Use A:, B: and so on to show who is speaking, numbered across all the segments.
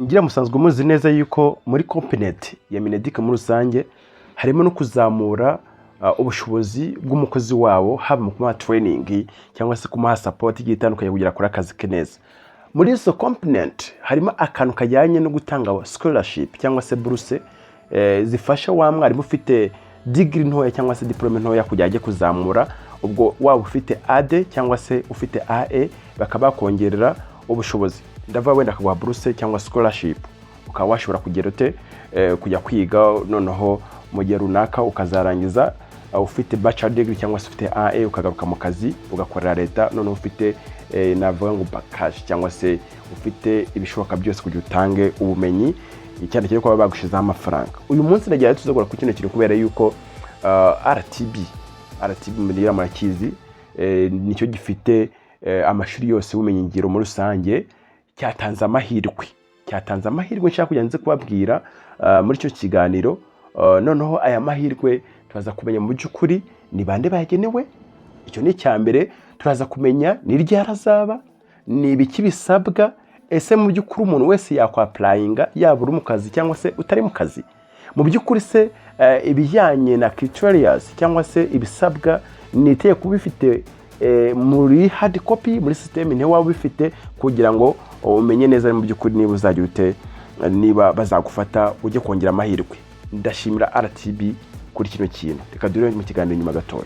A: ngira musanzwe muzi neza yuko muri component ya Mineduc muri rusange harimo no kuzamura ubushobozi bw'umukozi wabo haba mu kumuha training cyangwa se kumuha support igitandukanye kugira akora akazi ke neza. Muri izo component harimo akantu kajyanye no gutanga scholarship cyangwa se buruse zifasha wa mwarimu ufite degree ntoya cyangwa se diplome ntoya kujya ajye kuzamura ubwo waba ufite AD cyangwa se ufite AE bakaba kongerera ubushobozi. Ndava wenda akaguha buruse cyangwa scholarship ukaba washobora kugera ute kujya kwiga noneho mu gihe runaka ukazarangiza ufite bachelor degree cyangwa se ufite AE ukagaruka mu kazi ugakorera leta noneho ufite navuga ngo bakash cyangwa se ufite ibishoboka byose kugira utange ubumenyi cyane cyane ko baba bagushizaho amafaranga. Uyu munsi nagiye tuzagura ku kino kintu kubera yuko RTB muri murakizi nicyo gifite amashuri yose ubumenyi ngiro muri rusange cyatanze amahirwe nshaka kujya nze kubabwira muri cyo kiganiro. Noneho aya mahirwe turaza kumenya mu by'ukuri ni bande bagenewe. Icyo ni cyambere turaza kumenya ni ryarazaba ni ibiki bisabwa ese mu by'ukuri umuntu wese yakwapplyinga yabura mu kazi cyangwa se utari mu kazi. Mu by'ukuri se ibijyanye na criteria cyangwa se ibisabwa niteye kubifite muri hard copy muri system ni waba bifite kugira ngo umenye neza mu by'ukuri niba uzagira ute niba bazagufata ujye kongera amahirwe. Ndashimira RTB kuri kino kintu. Reka dure mu kiganiro nyuma gatoya.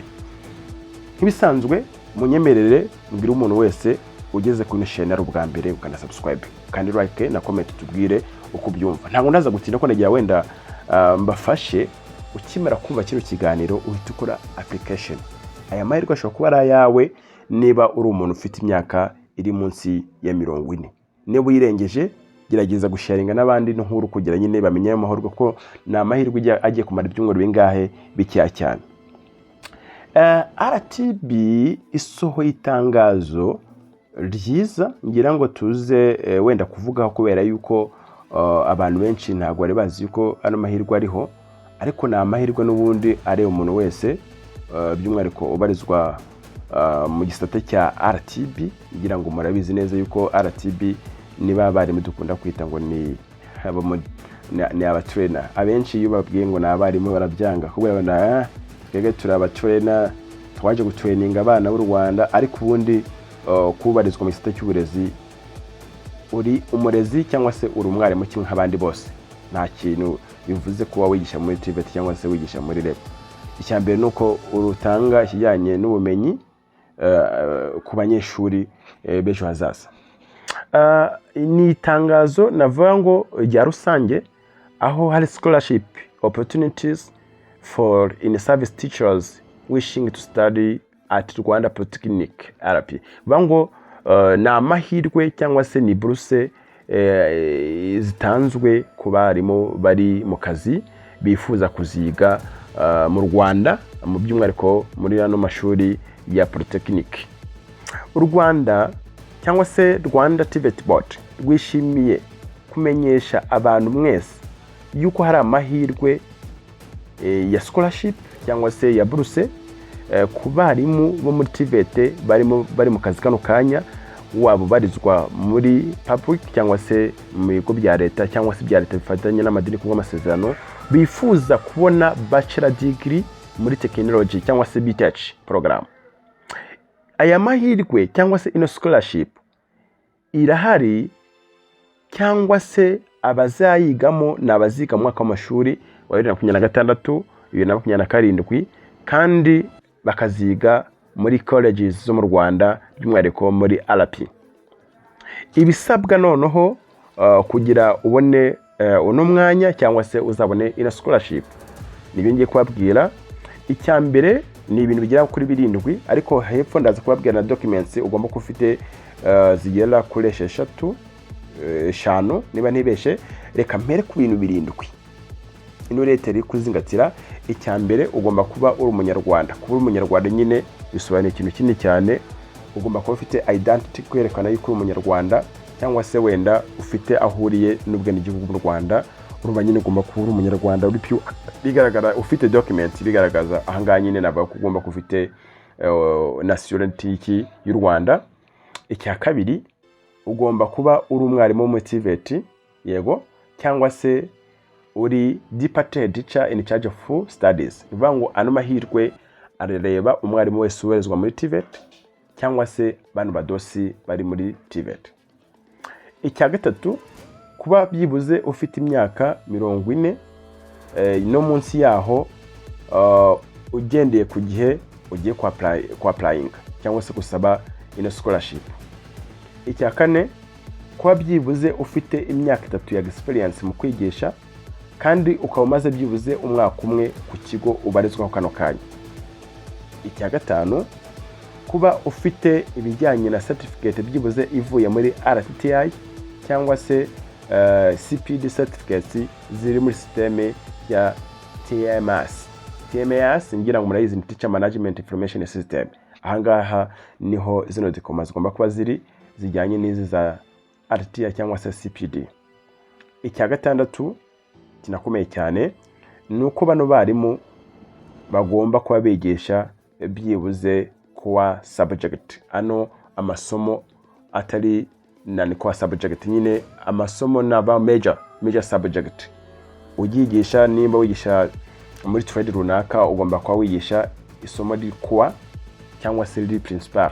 A: Nk'ibisanzwe munyemerere mbwira umuntu wese ugeze kuri channel ubwa mbere ukana subscribe kandi like na comment tubwire uko byumva. Ntabwo ndaza gutinda ko nagira wenda mbafashe ukimara kumva kino kiganiro uhita ukora application. Aya mahirwe ashobora kuba ari ayawe niba uri umuntu ufite imyaka iri munsi ya 40. Niba uyirengeje gerageza gusharinga n'abandi nkuru kugira nyine bamenye amahirwe ko na amahirwe agiye kumara ibyumweru bingahe bikiya cyane. RTB isohoye itangazo ryiza ngira ngo tuze wenda kuvugaho kubera yuko abantu benshi ntabwo bari bazi yuko ano mahirwe ariho, ariko na amahirwe n'ubundi ari umuntu wese by'umwihariko ubarizwa mu gisate cya RTB. ngira ngo murabizi neza yuko RTB niba bari mudukunda kwita ngo ni aba trainer. Abenshi iyo babwiye ngo nabarimu barabyanga kubera na twege turi aba trainer twaje gutraininga abana b'u Rwanda, ariko ubundi kubarizwa mu gisate cy'uburezi uri umurezi cyangwa se uri umwarimu kimwe nk'abandi bose. Nta kintu bivuze kuba wigisha muri TVET cyangwa se wigisha muri REB. Icyambere nuko urutanga kijyanye n'ubumenyi ku banyeshuri bejo hazaza. Ni itangazo navuga ngo rya rusange aho hari scholarship opportunities for in-service teachers wishing to study at Rwanda Polytechnic RP. Bango na amahirwe cyangwa se ni buruse zitanzwe ku barimu bari mu kazi bifuza kuziga mu Rwanda mu by'umwihariko muri ano mashuri ya Polytechnic. U Rwanda cyangwa se Rwanda TVET Board rwishimiye kumenyesha abantu mwese yuko hari amahirwe ya scholarship cyangwa se ya buruse ku barimu bo muri TVET bari mu kazi kano kanya, wabo barizwa muri public cyangwa se mu bigo bya leta cyangwa se bya leta bifatanye n'amadini ku bw'amasezerano bifuza kubona bachelor degree muri technology cyangwa se BTech program. Aya mahirwe cyangwa se ino scholarship irahari cyangwa se abazayigamo n'abaziga mu mwaka w'amashuri wa 2026 2027 kandi bakaziga muri colleges zo mu Rwanda by'umwihariko muri RP. Ibisabwa noneho kugira ubone uno mwanya cyangwa se uzabone ino scholarship nibyo ngiye kubabwira. Icyambere ni ibintu bigera kuri 7, ariko hepfo ndaza kubabwira na documents ugomba kufite zigera kuri 5 niba ntibeshe. Reka mpere ku bintu 7 ino leta iri kuzingatira. Icyambere ugomba kuba uri umunyarwanda. Kuba uri umunyarwanda nyine bisobanuye ikintu kinini cyane. Ugomba kuba ufite identity kwerekana yuko uri umunyarwanda cyangwa se wenda ufite ahuriye n'ubwenegihugu bw'u Rwanda. Urumva nyine ugomba kuba uri umunyarwanda uri bigaragara ufite documents bigaragaza ahanganye nyine naba kugomba kufite nationality y'u Rwanda. Icya kabiri ugomba kuba uri umwarimu mu TVET yego, cyangwa se uri departed teacher in charge of studies. Bivuga ngo ano mahirwe arareba umwarimu wese ubarizwa muri TVET cyangwa se bano badosi bari muri TVET. Icya gatatu, kuba byibuze ufite imyaka 40 no munsi yaho ugendeye ku gihe ugiye kwa applying cyangwa se gusaba ino scholarship. Icya kane, kuba byibuze ufite imyaka 3 ya experience mu kwigisha kandi ukaba umaze byibuze umwaka umwe ku kigo ubarizwaho kano kanya. Icya gatanu, kuba ufite ibijyanye na certificate byibuze ivuye muri RTTI cyangwa se CPD certificates ziri muri systeme ya TMS. TMS ngira ngo murayizi ni Teacher Management Information System. Ahangaha niho zino dikoma zigomba kuba ziri zijyanye n'izi za RTTI cyangwa se CPD. Icya gatandatu kinakomeye cyane nuko bano barimu bagomba kuba begesha byibuze kuwa subject, ano amasomo atari nani kwa subject, nyine amasomo n'aba major subject. Ugigisha nimba wigisha muri trade runaka ugomba kuba wigisha isomo rikuwa cyangwa se riri principal.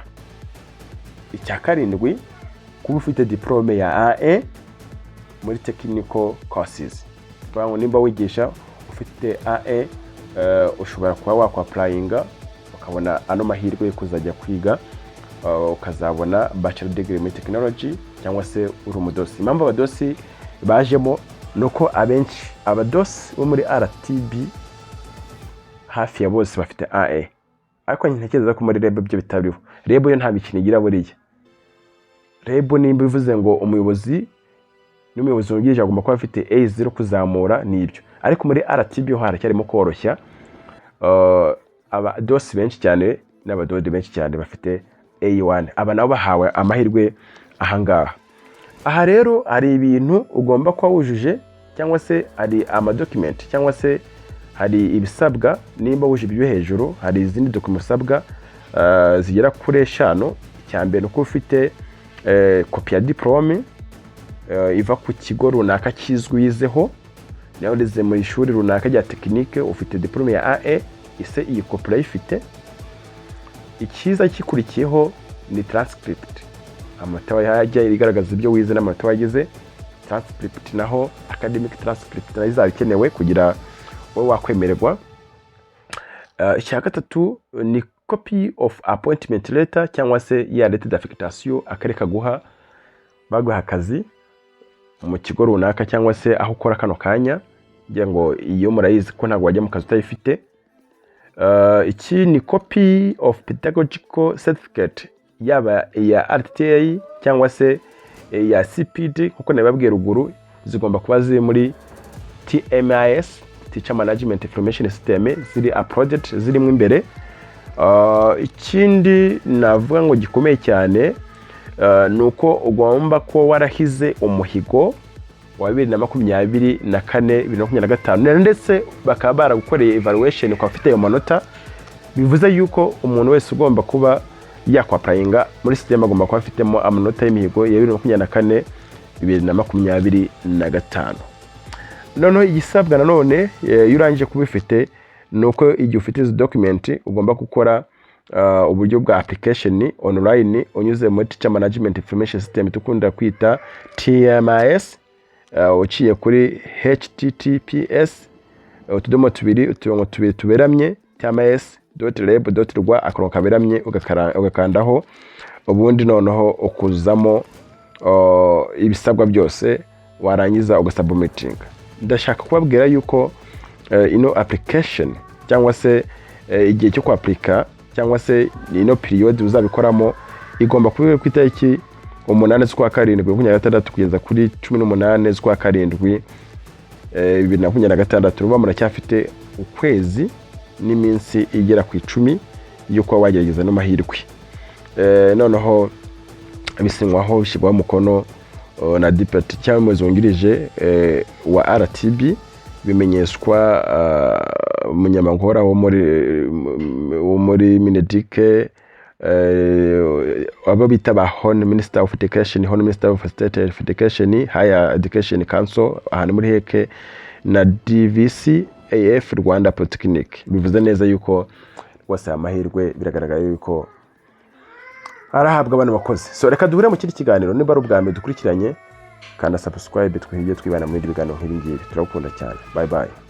A: Icya karindwi, kuba ufite diplome ya AE muri technical courses. Ngo nimba wigisha ufite AE ushobora kuba wakwa applying ukabona ano mahirwe kuzajya kwiga ukazabona bachelor degree in technology cyangwa se uri umudosi. Impamvu abadosi bajemo nuko abenshi abadosi bo muri RTB hafi ya bose bafite AE, ariko ntekereza ko muri REB byo bitariho. REB yo nta mikino igira buriya. REB nimba bivuze ngo umuyobozi n'umuyobozi wungirije agomba kuba afite A0 kuzamura n'ibyo, ariko muri RTB ho haracyarimo koroshya. Abadosi benshi cyane n'abadode benshi cyane bafite A1, aba nabo bahawe amahirwe ahangaha. Aha rero hari ibintu ugomba kuba wujuje cyangwa se hari amadocument cyangwa se hari ibisabwa. Nimba wuje ibyo hejuru hari izindi document usabwa zigera kuri 5. Icyambere nuko ufite copy ya diplome iva ku kigo runaka kizwi yizeho, nayo rize mu ishuri runaka rya technique, ufite diplome ya AE ise iyi copy ifite. Ikiza kikurikiyeho ni transcript, amatawa yajya igaragaza ibyo wize n'amatawa yagize. Transcript naho academic transcript nayo izabikenewe kugira wowe wakwemererwa. Icya gatatu ni copy of appointment letter cyangwa se ya lettre d'affectation akareka guha baguha akazi mu kigo runaka cyangwa se aho ukora kano kanya, ngira ngo iyo murayizi ko ntabwo wajya mu kazi utayifite. Iki ni copy of pedagogical certificate yaba ya RTTI cyangwa se ya CPD, kuko nababwiye ruguru zigomba kuba ziri muri TMIS, Teacher Management Information System, ziri uploaded zirimo imbere. Ikindi navuga ngo gikomeye cyane nuko ugomba kuba warahize umuhigo wa 2024 2025 ndetse bakaba baragukoreye evaluation kwa afite ayo manota. Bivuze yuko umuntu wese ugomba kuba yakwapplyinga muri system agomba kuba afitemo amanota y'imihigo ya 2024 2025. Noneho igisabwa nanone yurangije kubifite nuko igihe ufite izo document ugomba gukora uburyo bwa application online unyuze muri Teacher Management Information System tukunda kwita TMIS, uciye kuri https tuberamye tmis.reb.rwa akaronka beramye ugakandaho, ubundi noneho ukuzamo ibisabwa byose warangiza ugasubmitting. Ndashaka kubabwira yuko ino application cyangwa se igihe cyo kwaplika cyangwa se ino period uzabikoramo igomba kuba ku itariki 8 z'ukwa karindwi 2026 kugeza kuri 18 z'ukwa karindwi 2026. Ruba muracyafite ukwezi n'iminsi igera ku 10 yuko wagerageza no mahirwe. Noneho bisinywaho bishyirwaho umukono na Deputy cyangwa umuyobozi wungirije wa RTB, bimenyeshwa umunyamabanga wo muri Minedike abo bita ba Hon Minister of Education, Hon Minister of State Education, Higher Education Council ahantu muri heke na DVC AF Rwanda Polytechnic. Bivuze neza yuko rwose amahirwe biragaragara yuko arahabwa abantu bakoze. So reka duhure mu kindi kiganiro, niba ari ubwa mbere dukurikiranye, kandi subscribe twihiye twibana muri ibiganiro nk'ibi ngibi. Turakunda cyane. Bye bye.